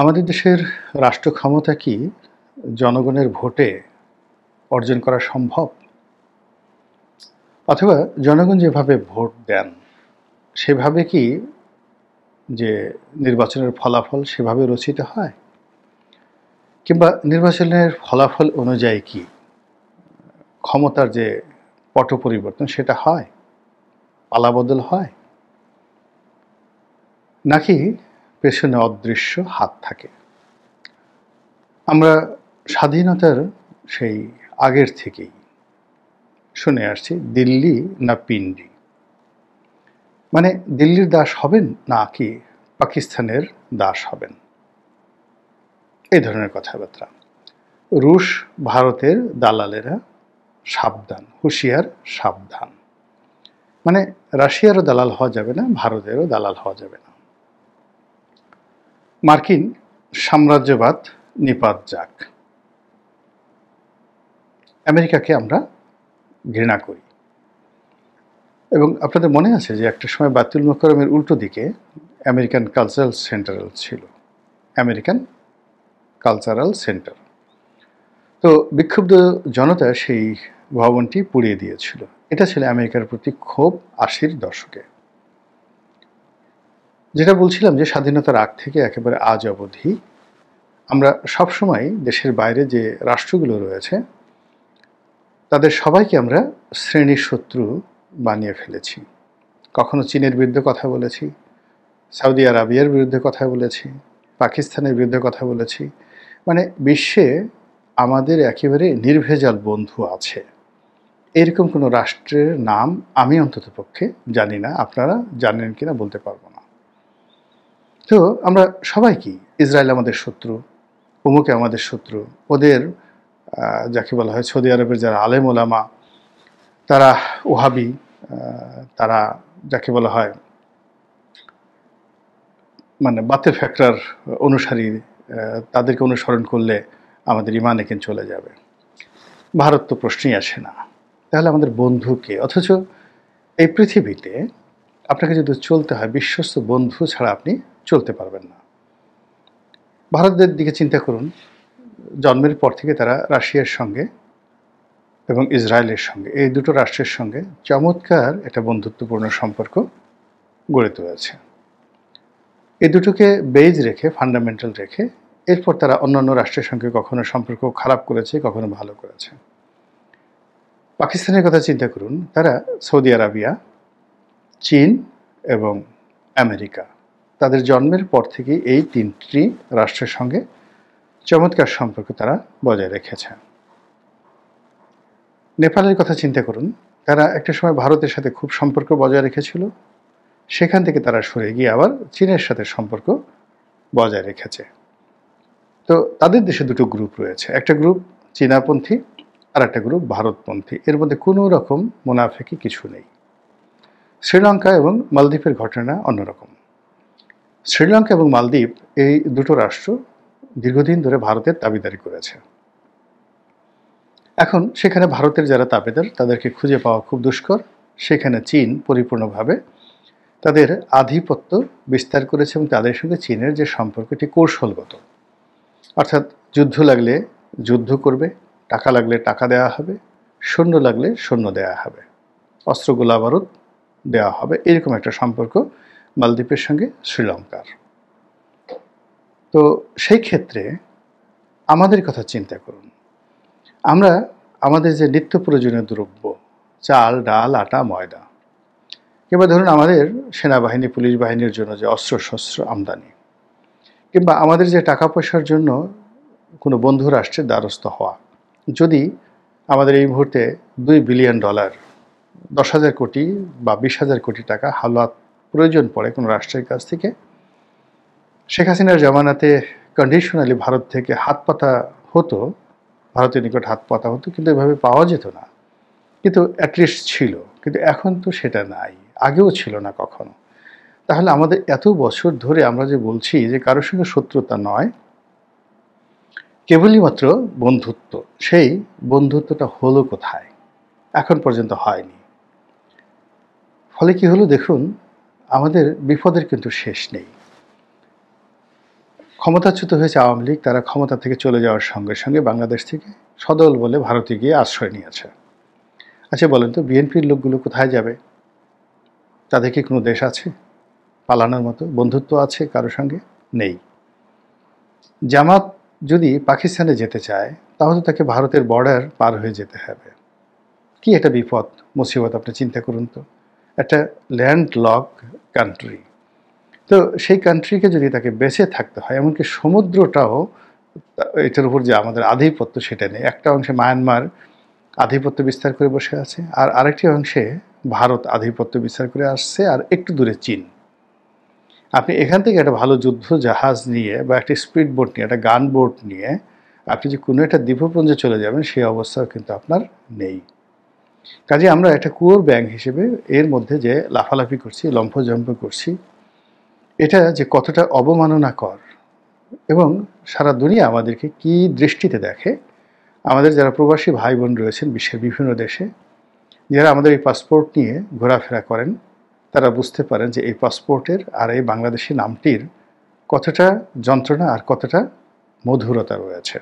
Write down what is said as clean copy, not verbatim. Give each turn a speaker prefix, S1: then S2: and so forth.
S1: আমাদের দেশের রাষ্ট্র ক্ষমতা কি জনগণের ভোটে অর্জন করা সম্ভব? অথবা জনগণ যেভাবে ভোট দেন, সেভাবে কি যে নির্বাচনের ফলাফল সেভাবে রচিত হয়? কিংবা নির্বাচনের ফলাফল অনুযায়ী কি ক্ষমতার যে পট পরিবর্তন সেটা হয়? পালাবদল হয়? নাকি পেছনে অদৃশ্য হাত থাকে? আমরা স্বাধীনতার সেই আগের থেকেই শুনে আসছি, দিল্লি না পিন্ডি। মানে দিল্লির দাস হবেন নাকি পাকিস্তানের দাস হবেন, এই ধরনের কথাবার্তা। রুশ ভারতের দালালেরা সাবধান, হুঁশিয়ার সাবধান। মানে রাশিয়ারও দালাল হওয়া যাবে না, ভারতেরও দালাল হওয়া যাবে না। মার্কিন সাম্রাজ্যবাদ নিপাত যাক। আমেরিকাকে আমরা ঘৃণা করি। এবং আপনাদের মনে আছে যে একটা সময় বায়তুল মোকাররমের উল্টো দিকে আমেরিকান কালচারাল সেন্টার ছিল, আমেরিকান কালচারাল সেন্টার। তো বিক্ষুব্ধ জনতা সেই ভবনটি পুড়িয়ে দিয়েছিল। এটা ছিল আমেরিকার প্রতি ক্ষোভ ৮০-র দশকে। যেটা বলছিলাম যে স্বাধীনতার আগ থেকে একেবারে আজ অবধি আমরা সবসময় দেশের বাইরে যে রাষ্ট্রগুলো রয়েছে তাদের সবাইকে আমরা শ্রেণীর শত্রু বানিয়ে ফেলেছি। কখনো চীনের বিরুদ্ধে কথা বলেছি, সৌদি আরবিয়ার বিরুদ্ধে কথা বলেছি, পাকিস্তানের বিরুদ্ধে কথা বলেছি। মানে বিশ্বে আমাদের একেবারে নির্ভেজাল বন্ধু আছে, এরকম কোনো রাষ্ট্রের নাম আমি অন্ততপক্ষে জানি না। আপনারা জানেন কিনা বলতে পারবো না। তো আমরা সবাই কি, ইসরায়েল আমাদের শত্রু, অমুকে আমাদের শত্রু, ওদের যাকে বলা হয় সৌদি আরবের যারা আলেম ওলামা তারা ওহাবি, তারা যাকে বলা হয় মানে বাতের ফ্যাক্টর অনুসারী, তাদেরকে অনুসরণ করলে আমাদের ইমান এখানে চলে যাবে। ভারত তো প্রশ্নই আসে না। তাহলে আমাদের বন্ধুকে, অথচ এই পৃথিবীতে আপনাকে যদি চলতে হয় বিশ্বস্ত বন্ধু ছাড়া আপনি চলতে পারবেন না। ভারতের দিকে চিন্তা করুন, জন্মের পর থেকে তারা রাশিয়ার সঙ্গে এবং ইসরায়েলের সঙ্গে, এই দুটো রাষ্ট্রের সঙ্গে চমৎকার একটা বন্ধুত্বপূর্ণ সম্পর্ক গড়ে তুলেছে। এই দুটোকে বেজ রেখে, ফান্ডামেন্টাল রেখে, এরপর তারা অন্যান্য রাষ্ট্রের সঙ্গে কখনো সম্পর্ক খারাপ করেছে, কখনো ভালো করেছে। পাকিস্তানের কথা চিন্তা করুন, তারা সৌদি আরবিয়া, চীন এবং আমেরিকা, তাদের জন্মের পর থেকে এই তিনটি রাষ্ট্রের সঙ্গে চমৎকার সম্পর্ক তারা বজায় রেখেছে। নেপালের কথা চিন্তা করুন, তারা একটা সময় ভারতের সাথে খুব সম্পর্ক বজায় রেখেছিল, সেখান থেকে তারা সরে গিয়ে আবার চীনের সাথে সম্পর্ক বজায় রেখেছে। তো তাদের দেশে দুটো গ্রুপ রয়েছে, একটা গ্রুপ চীনাপন্থী আর একটা গ্রুপ ভারতপন্থী। এর মধ্যে কোনো রকম মুনাফেকি কিছু নেই। শ্রীলঙ্কা এবং মালদ্বীপের ঘটনা অন্যরকম। শ্রীলঙ্কা এবং মালদ্বীপ এই দুটো রাষ্ট্র দীর্ঘদিন ধরে ভারতের দাবিদারি করেছে। এখন সেখানে ভারতের যারা দাবিদার তাদেরকে খুঁজে পাওয়া খুব দুষ্কর। সেখানে চীন পরিপূর্ণভাবে তাদের আধিপত্য বিস্তার করেছে এবং তাদের সঙ্গে চীনের যে সম্পর্কটি কৌশলগত, অর্থাৎ যুদ্ধ লাগলে যুদ্ধ করবে, টাকা লাগলে টাকা দেওয়া হবে, সৈন্য লাগলে সৈন্য দেওয়া হবে, অস্ত্র গোলা বারুদ দেওয়া হবে, এরকম একটা সম্পর্ক মালদ্বীপের সঙ্গে শ্রীলঙ্কার। তো সেই ক্ষেত্রে আমাদের কথা চিন্তা করুন, আমরা আমাদের যে নিত্য প্রয়োজনীয় দ্রব্য, চাল ডাল আটা ময়দা, কিংবা ধরুন আমাদের সেনাবাহিনী পুলিশ বাহিনীর জন্য যে অস্ত্রশস্ত্র আমদানি, কিংবা আমাদের যে টাকা পয়সার জন্য কোনো বন্ধু রাষ্ট্রের দ্বারস্থ হওয়া, যদি আমাদের এই মুহূর্তে $2 বিলিয়ন, 10,000 কোটি বা 20,000 কোটি টাকা হালাত প্রয়োজন পড়ে কোনো রাষ্ট্রের কাছ থেকে, শেখ হাসিনার জামানাতে কন্ডিশনালি ভারত থেকে হাত পাতা হতো, ভারতের নিকট হাত পাতা হতো, কিন্তু এভাবে পাওয়া যেত না, কিন্তু অ্যাটলিস্ট ছিল। কিন্তু এখন তো সেটা নাই, আগেও ছিল না কখনো। তাহলে আমাদের এত বছর ধরে আমরা যে বলছি যে কারোর সঙ্গে শত্রুতা নয়, কেবলই মাত্র বন্ধুত্ব, সেই বন্ধুত্বটা হলো কোথায়? এখন পর্যন্ত হয়নি। ফলে কি হলো দেখুন, আমাদের বিপদের কিন্তু শেষ নেই। ক্ষমতাচ্যুত হয়েছে আওয়ামী লীগ, তারা ক্ষমতা থেকে চলে যাওয়ার সঙ্গে সঙ্গে বাংলাদেশ থেকে সদল বলে ভারতে গিয়ে আশ্রয় নিয়েছে। আচ্ছা বলেন তো, বিএনপির লোকগুলো কোথায় যাবে? তাদের কি কোনো দেশ আছে পালানোর মতো? বন্ধুত্ব আছে কারো সঙ্গে? নেই। জামাত যদি পাকিস্তানে যেতে চায় তাহলে তাকে ভারতের বর্ডার পার হয়ে যেতে হবে। কি একটা বিপদ, মুসিবত, আপনি চিন্তা করুন তো। একটা ল্যান্ডলক কান্ট্রি, তো সেই কান্ট্রিকে যদি তাকে বেঁচে থাকতে হয়, এমনকি সমুদ্রটাও এটার উপর যে আমাদের আধিপত্য সেটা নেই। একটা অংশে মায়ানমার আধিপত্য বিস্তার করে বসে আছে, আর আরেকটি অংশে ভারত আধিপত্য বিস্তার করে আসছে, আর একটু দূরে চীন। আপনি এখান থেকে একটা ভালো যুদ্ধ জাহাজ নিয়ে বা একটা স্পিড বোট নিয়ে, একটা গান বোট নিয়ে আপনি যে কোনো একটা দ্বীপপুঞ্জে চলে যাবেন, সেই অবস্থাও কিন্তু আপনার নেই। কাজে আমরা একটা কুয়োর ব্যাঙ হিসেবে এর মধ্যে যে লাফালাফি করছি, লম্ফজম্প করছি, এটা যে কতটা অবমাননাকর, এবং সারা দুনিয়া আমাদেরকে কি দৃষ্টিতে দেখে, আমাদের যারা প্রবাসী ভাই বোন রয়েছেন বিশ্বের বিভিন্ন দেশে, যারা আমাদের এই পাসপোর্ট নিয়ে ঘোরাফেরা করেন, তারা বুঝতে পারেন যে এই পাসপোর্টের আর এই বাংলাদেশি নামটির কতটা যন্ত্রণা আর কতটা মধুরতা রয়েছে।